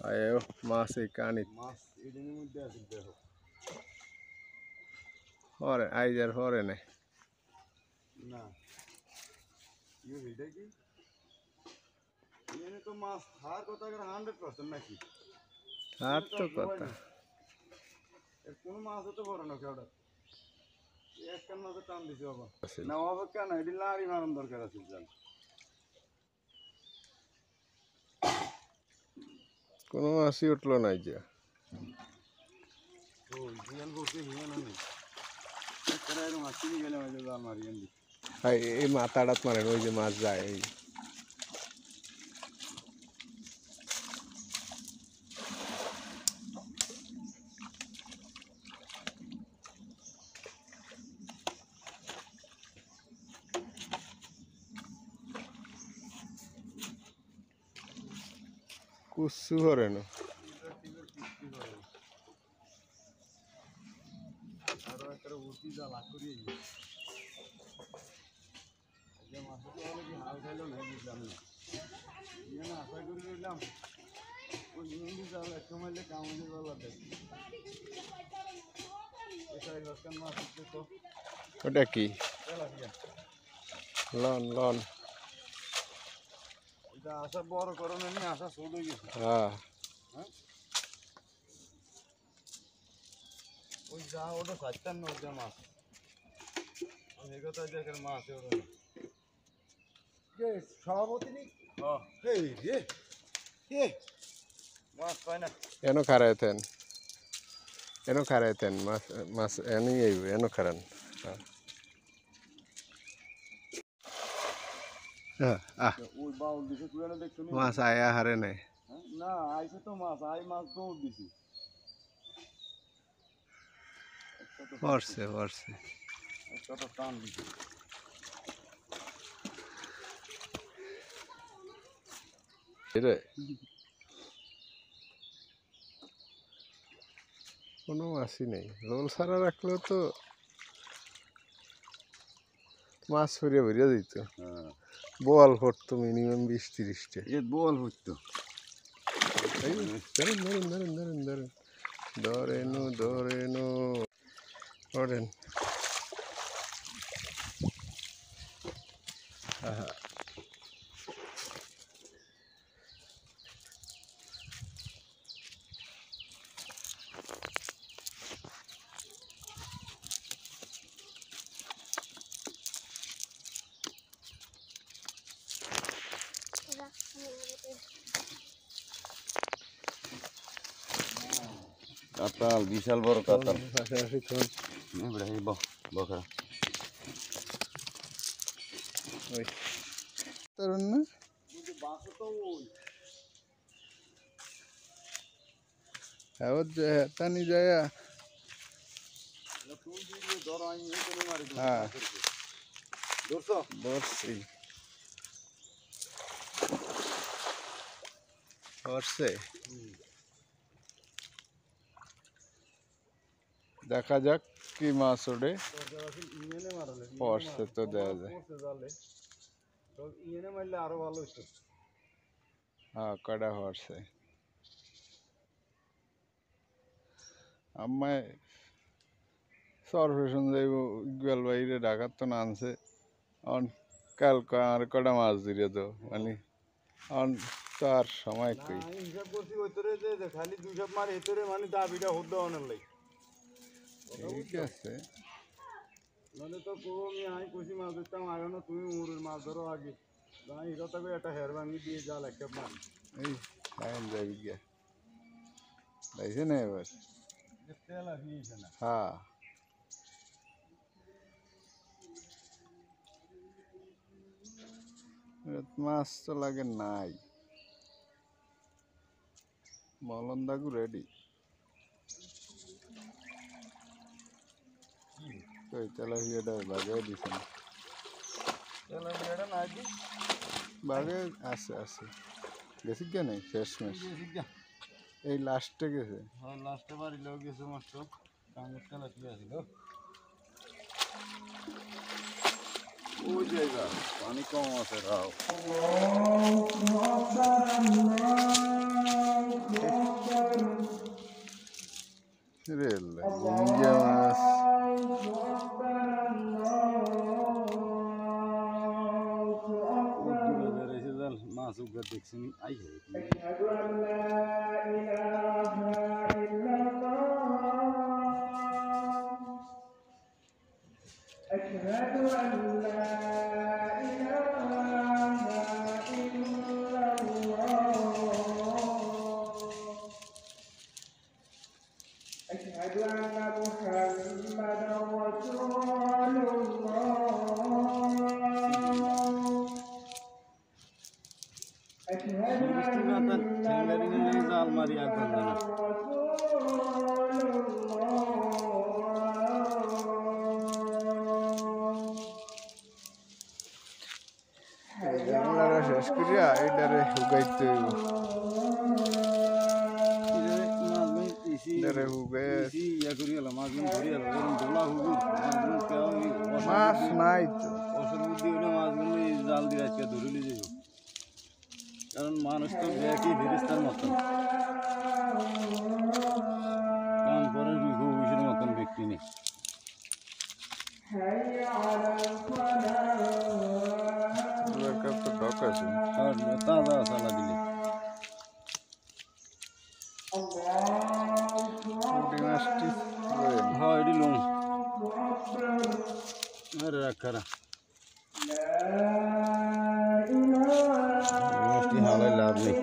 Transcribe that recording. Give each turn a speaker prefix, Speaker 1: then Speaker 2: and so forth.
Speaker 1: আয়ো মাছ এই কানি
Speaker 2: মাছ এদিনের মধ্যে আছে দেখো
Speaker 1: হরে আইজার হরে নাই
Speaker 2: না এটা কি এখানে তো মাছ খাওয়ার কথা 100% নাকি
Speaker 1: আর তো কথা
Speaker 2: কোনো মাছ হতে পারে না কেউটা একটা মাছে টান দিছে বাবা না অপেক্ষা না এটি লাড়ি মারণ দরকার আছে জান
Speaker 1: কোনো মাছই উঠলো নাই যে
Speaker 2: ও জিয়ান বসে হিয়ান নেই একটা এরকম মাছি গেলে মাঝে জাল মারি এন্দি
Speaker 1: এই মাথাটাত মারেন ওই যে মাছ যায় এই কুসু হরে না
Speaker 2: আরো একটা উঠি জাল করিয়ে যে মাছ তো হলো কি হাল খাইলো না বুঝলাম না ইয়ে না আশা করে রইলাম ওই ইংলিশ জাল এক সময়লে কামড়ে গলা দেয় এটাই লস্কান মাছ হচ্ছে তো
Speaker 1: ওটা কি
Speaker 2: তেলাপিয়া
Speaker 1: লন লন
Speaker 2: এটা আশা বড় করণে নিয়ে আশা ছোট হয়ে গেছে
Speaker 1: হ্যাঁ
Speaker 2: হ্যাঁ ওই যা ওটা 57 ওটা মাছ এই কথা দেখেন মাছ ওটা কে সভাপতি নি হ্যাঁ এই রে কে মাছ পায় না
Speaker 1: এনো খারাইতেন মাছ মাছ এনি আইব এনো খারান
Speaker 2: ওই বাউল দিছে তুই না দেখছ
Speaker 1: মাছ আয়া হারে নাই
Speaker 2: না আইছে তো মাছ মাছ দৌড় দিছি
Speaker 1: পড়ছে
Speaker 2: একটা তো টান দিছি
Speaker 1: রে কোনো মাছই নেই রোল ছাড়া রাখলেও তো মাছ ভরিয়া দিত
Speaker 2: হ্যাঁ
Speaker 1: বোয়াল পড়তো মিনিমাম 20-30টা
Speaker 2: এ বল হইতো
Speaker 1: ধরেন ধরেন
Speaker 2: কাতাল বিশাল বড় কাতাল
Speaker 1: পাশাপাশি
Speaker 2: বখরা
Speaker 1: ওই তরুণ না তানি যায় হ্যাঁ ধরছি ধরছে দেখা যাক কি মাছ ওঠে পড়ছে তো দেওয়া যায়
Speaker 2: আরো ভালো হইতো
Speaker 1: হ্যাঁ কটা পড়ছে আমায় সরফেশন যাইব ইকবাল বাইরে ঢাকার তো না আনছে কালকে আর কটা মাছ দিলে তো মানে তো আর সময় কই
Speaker 2: হিসাব করছি ওইতরে যে খালি 2 সব মার এতরে মানে দাবিটা হদ্দ অনেক লাই
Speaker 1: ঠিক আছে
Speaker 2: মানে তো আমি আই কইছি মাছ ধরতাম আগে না তুমি মুরের মাছ ধরো আগে আমি এটা তবে একটা হেয়ার ভাঙি দিয়ে জাল একটা মার
Speaker 1: এই লাইন যাবি গিয়া লাইছে না এবার
Speaker 2: তেল আসিয়েছে না
Speaker 1: হ্যাঁ মাছ তো লাগে নাই মলন্দাগু রেডি কই তেলাপিয়াটা বাগে দিছে না
Speaker 2: তেলাপিয়াটা নাই দি
Speaker 1: বাগে আছে গেছি কে নাই শেষমেশ এই লাস্টে গেছে
Speaker 2: হ্যাঁ লাস্টে বাড়ি লোক গেছে মাত্র কাঙ্গের তেলাপিয়া ছিল ওই জায়গা পানি কম আছে রাও দেখছেন আই হে
Speaker 3: أشهد أن لا إله إلا الله أشهد أن لا إله إلا الله أشهد أن محمدا رسول الله أشهد أن
Speaker 2: আলমারি একদম না
Speaker 1: জানলাটা শেষ করিয়া এটারে হুগাইতে হইব এটারে হুগে
Speaker 2: ইয়া করি গেল মাছগুলো ধরে গেল এরকম দোলা হুগুর মাছগুলো কেউ
Speaker 1: মাছ নাই তো
Speaker 2: ওষুধ বুদ্ধি হলে মাছগুলো এই জাল দিয়ে আজকে ধরে নিয়ে যাবো কারণ মানুষ তো ব্যাকই ফেরিস্তার মতন কাম করে রুঘুষের মতন ব্যক্তি নেই
Speaker 1: তো ডক আছে
Speaker 2: আর তাজা চালা দিলে
Speaker 1: পুঁটি মাছটি
Speaker 2: হ্যাঁ এটি লুম আরে রাখারা মাছটি হালাই লাভ নেই